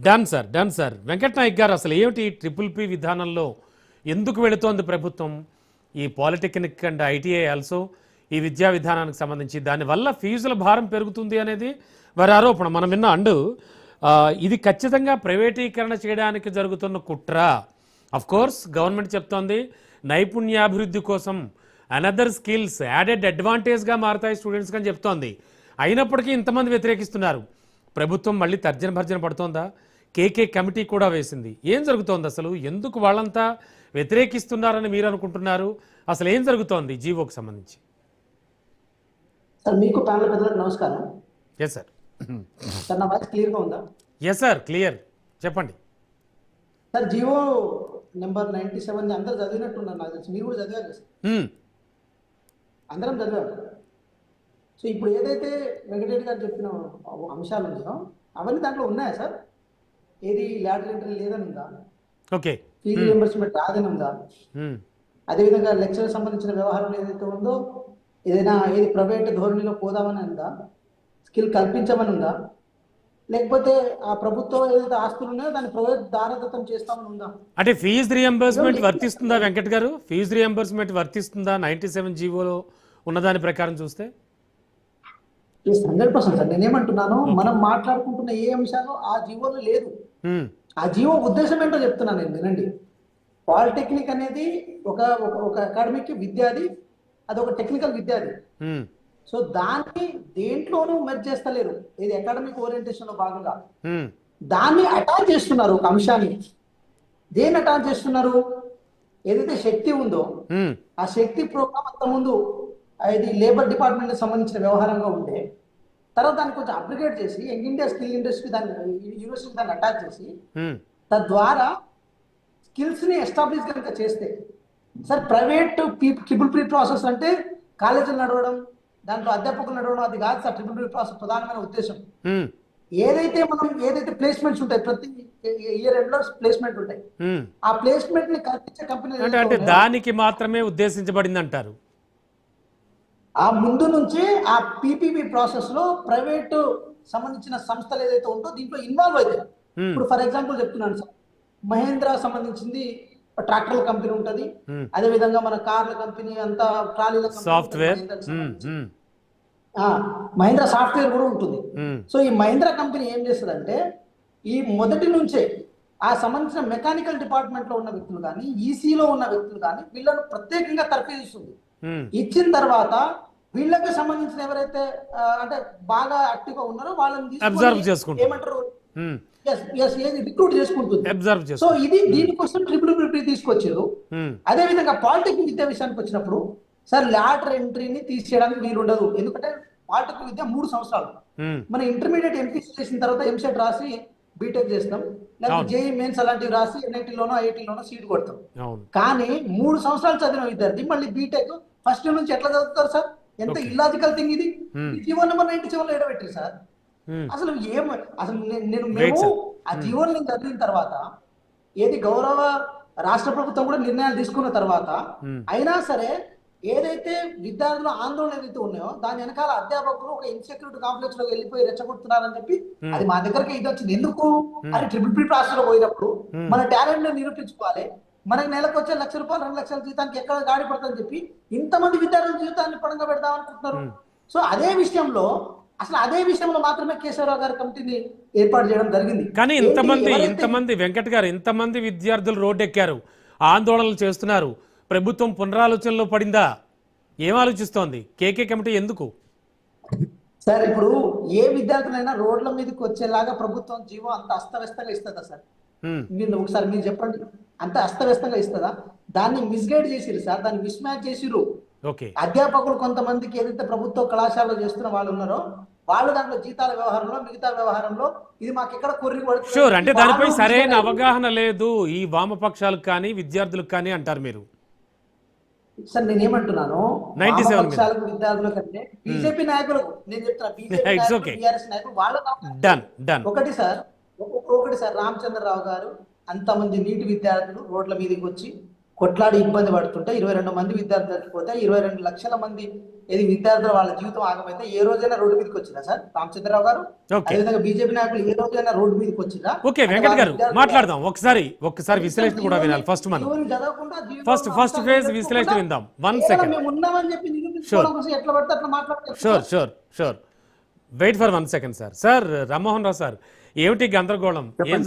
Done sir, done sir. Venkat Naik garu, అసలు ఏమిటి triple P విధానంలో ఎందుకు వెళుతోంది ప్రభుత్వం? ఈ పాలిటెక్నిక్ అండ్ ఐటీఐ ఆల్సో ఈ విద్యా విధానానికి సంబంధించి దానివల్ల ఫీజుల భారం పెరుగుతుంది అనేది వారి ఆరోపణ. మనం విన్న అండు ఇది ఖచ్చితంగా ప్రైవేటీకరణ చేయడానికి జరుగుతున్న కుట్ర. అఫ్ కోర్స్ గవర్నమెంట్ చెప్తోంది నైపుణ్యాభివృద్ధి కోసం అనదర్ స్కిల్స్ యాడెడ్ అడ్వాంటేజ్గా మారతాయి స్టూడెంట్స్కి అని చెప్తోంది. అయినప్పటికీ ఇంతమంది వ్యతిరేకిస్తున్నారు. ప్రభుత్వం మళ్ళీ తర్జన భర్జన పడుతోందా? కేకే కమిటీ కూడా వేసింది. ఏం జరుగుతోంది అసలు? ఎందుకు వాళ్ళంతా వ్యతిరేకిస్తున్నారని మీరు అనుకుంటున్నారు? అసలు ఏం జరుగుతోంది జీవోకి సంబంధించి? సార్, మీకు ప్యానల్ పెద్దలకు నమస్కారం. Yes sir. సార్, నా వాయిస్ క్లియర్గా ఉందా? Yes sir, clear. చెప్పండి సార్. జీవో నెంబర్ 97 అందరూ చదివినట్టున్నారు, నాకు తెలిసి మీరు కూడా చదివారు కదా సార్. అందరం చదివారు. సో ఇప్పుడు ఏదైతే వెంకటరెడ్డి గారు చెప్పిన అంశాలు ఉన్నాయో అవన్నీ దాంట్లో ఉన్నాయా సార్? ఏది లాటరీ ఎంట్రీ లేదని ఉందా? ఓకే. ఫీజు రియంబర్స్మెంట్ రాదని ఉందా? అదేవిధంగా లెక్చర్ సంబంధించిన వ్యవహారం ఏదైతే ఉందో ఏదైనా ఏది ప్రైవేట్ ధోరణిలో పోదామని ఉందా? స్కిల్ కల్పించమని ఉందా? లేకపోతే ఆ ప్రభుత్వం ఏదైతే ఆస్తులు ఉన్నాయో దాన్ని ప్రైవేట్ దారదత్తం చేస్తామని ఉందా? అంటే ఫీజు రియంబర్స్మెంట్ వర్తిస్తుందా వెంకట్ గారు? ఫీజు రియంబర్స్మెంట్ వర్తిస్తుందా 97 జీవోలో ఉన్నదాని ప్రకారం చూస్తే? 100% సార్. నేనేమంటున్నాను, మనం మాట్లాడుకుంటున్న ఏ అంశాలు ఆ జీవోలో లేదు. ఆ జీవో ఉద్దేశం ఏంటో చెప్తున్నాను నేను, వినండి. పాలిటెక్నిక్ అనేది ఒక అకాడమిక్ విద్యాది, అది ఒక టెక్నికల్ విద్యాది. సో దాన్ని దేంట్లోనూ మెర్జ్ చేస్తలేరు. ఇది అకాడమిక్ ఓరియంటేషన్ లో భాగంగా దాన్ని అటాచ్ చేస్తున్నారు. ఒక అంశాన్ని దేన్ని అటాచ్ చేస్తున్నారు? ఏదైతే శక్తి ఉందో ఆ శక్తి ప్రోగ్రామ్ అంత ముందు ఇది లేబర్ డిపార్ట్మెంట్ సంబంధించిన వ్యవహారంగా ఉండే, తర్వాత దాన్ని కొంచెం అప్గ్రేడ్ చేసి యంగ్ ఇండియా స్కిల్ ఇండస్ట్రీ దాన్ని యూనివర్సిటీ దాన్ని అటాచ్ చేసి తద్వారా స్కిల్స్ ని ఎస్టాబ్లిష్ కనుక చేస్తే sir, private triple pre process అంటే కాలేజీలు నడవడం, దాంట్లో అధ్యాపకులు నడవడం, అది కాదు సార్. ట్రిపుల్ ప్రీ ప్రాసెస్ ప్రధానమైన ఉద్దేశం ఏదైతే ప్లేస్మెంట్స్ ఉంటాయి, ప్రతి ఇయర్ ఎండ్ లో ప్లేస్మెంట్ ఉంటాయి. ఆ ప్లేస్మెంట్ ని కల్పించే కంపెనీ అంటే దానికి మాత్రమే ఉద్దేశించబడింది అంటారు. ఆ ముందు నుంచే ఆ పీపీపీ ప్రాసెస్ లో ప్రైవేట్ సంబంధించిన సంస్థలు ఏదైతే ఉందో దీంట్లో ఇన్వాల్వ్ అవుతాయి. ఇప్పుడు ఫర్ ఎగ్జాంపుల్ చెప్తున్నాను సార్, మహేంద్ర సంబంధించింది ట్రాక్టర్ల కంపెనీ ఉంటది, అదే విధంగా మన కార్ల కంపెనీ అంతా ట్రాలీల సాఫ్ట్వేర్, మహేంద్ర సాఫ్ట్వేర్ కూడా ఉంటుంది. సో ఈ మహేంద్ర కంపెనీ ఏం చేస్తుందంటే ఈ మొదటి నుంచే ఆ సంబంధించిన మెకానికల్ డిపార్ట్మెంట్ లో ఉన్న వ్యక్తులు కానీ ఈసీలో ఉన్న వ్యక్తులు కానీ వీళ్ళను ప్రత్యేకంగా తర్ఫీదు ఇస్తుంది. ఇచ్చిన తర్వాత వీళ్ళకి సంబంధించిన ఎవరైతే అంటే బాగా యాక్టివ్ గా ఉన్నారో వాళ్ళని ఏమంటారు రిక్రూట్ చేసుకుంటుంది. సో ఇది దీనికోసం ట్రిపుల్ ప్రీ తీసుకొచ్చారు. అదే విధంగా పాలిటెక్నిక్ విద్యా విషయానికి వచ్చినప్పుడు సార్, లాటరీ ఎంట్రీని తీసేయడానికి వీలుండదు. ఎందుకంటే పాలిటెక్నిక్ విద్య 3 సంవత్సరాలు. మన ఇంటర్మీడియట్ ఎంపీసీ చేసిన తర్వాత ఎంసెట్ రాసి బీటెక్ చేస్తాం, లేకపోతే జేఈ మెయిన్స్ అలాంటివి రాసి ఎన్ఐటీలోనో ఐఐటీలోనో సీట్ కొడతాం. కానీ 3 సంవత్సరాలు చదివిన విద్యార్థి మళ్ళీ బీటెక్ ఫస్ట్ ఇయర్ నుంచి ఎట్లా చదువుతారు సార్? ఎంత ఇల్లాజికల్ థింగ్ ఇది. జీవో నెంబర్ 97 లో ఎడబెట్టారు సార్. అసలు మేము ఆ జీవోని చదివిన తర్వాత ఏది గౌరవ రాష్ట్ర ప్రభుత్వం కూడా నిర్ణయాలు తీసుకున్న తర్వాత అయినా సరే ఏదైతే విద్యార్థుల ఆందోళన ఏదైతే ఉన్నాయో దాని వెనకాల అధ్యాపకులు ఒక ఇన్సెక్యూరిటీ కాంప్లెక్స్ లో వెళ్ళిపోయి రెచ్చగొడుతున్నారని చెప్పి అది మా దగ్గరకి ఇది వచ్చింది. ఎందుకు అని ట్రిపుల్ ప్రీ ప్రాసెస్ లో పోయినప్పుడు మన టాలెంట్ ని నిరూపించుకోవాలి. మనకి నెలకు వచ్చే ₹1,00,000 2 లక్షల జీతానికి ఎక్కడ గాడి పడుతుందని చెప్పి ఇంతమంది విద్యార్థుల జీవితాన్ని పడంగా పెడదాం అనుకుంటున్నారు. సో అదే విషయంలో మాత్రమే కేశవరావు గారి కమిటీని ఏర్పాటు చేయడం జరిగింది. కానీ ఇంతమంది వెంకట్ గారు, ఇంతమంది విద్యార్థులు రోడ్డు ఎక్కారు, ఆందోళనలు చేస్తున్నారు. ప్రభుత్వం పునరాలోచనలో పడిందా? ఏం ఆలోచిస్తోంది కేకే కమిటీ? ఎందుకు సార్ ఇప్పుడు ఏ విద్యార్థులైనా రోడ్ల మీదకి వచ్చేలాగా ప్రభుత్వం జీవో అంత అస్తవ్యస్తంగా ఇస్తుందా సార్? ఒకసారి మీరు చెప్పండి, అంత అస్తవ్యస్తంగా ఇస్తుందా? దాన్ని మిస్గైడ్ చేసిరు సార్, దాన్ని మిస్ మ్యాచ్ చేసిరు. అధ్యాపకులు కొంతమందికి ఏదైతే ప్రభుత్వ కళాశాలలో చేస్తున్న వాళ్ళు ఉన్నారో వాళ్ళు దాంట్లో జీతాల వ్యవహారంలో మిగతా వ్యవహారంలో ఇది మాకు ఎక్కడ కొర్రి పడుతుంది అంటే దానిపై సరైన అవగాహన లేదు ఈ వామపక్షాలకు కానీ విద్యార్థులకు కానీ అంటారు మీరు. సార్ నేనేమంటున్నాను, వామపక్షాలకు విద్యార్థుల కంటే బీజేపీ నాయకులకు నేను చెప్తున్నా, బీఆర్ఎస్ నాయకులు వాళ్ళ ఒకటి సార్ రామచంద్రరావు గారు అంతమంది నీటి విద్యార్థులు రోడ్ల మీదకి వచ్చి కొట్లాడి ఇబ్బంది పడుతుంటే 22 మంది విద్యార్థులు చచ్చిపోతే 22 లక్షల మంది విద్యార్థులు వాళ్ళ జీవితం ఆగమైతే ఏ రోజైనా రోడ్డు మీదకి వచ్చిరా సార్ రామచంద్రరావు గారు? ఓకే అదేవిధంగా బీజేపీ నాయకులు ఏ రోజైనా రోడ్డు మీదకి వచ్చిరా? ఓకే వెంకట్ గారు మాట్లాడదాం ఒక్కసారి విశ్లేషణ కూడా వినాలి ఫస్ట్ మనం చదవకుండా ఫస్ట్ ఫేజ్ విశ్లేషణ విందాం 1 సెకండ్ మేము ఉన్నామని చెప్పి నిరూపించుకోవడం కోసం ఎట్లా పడితే అట్లా మాట్లాడతారు. Sure wait for 1 second sir Rammohan Rao sir ఏమిటి గందరగోళం ఏం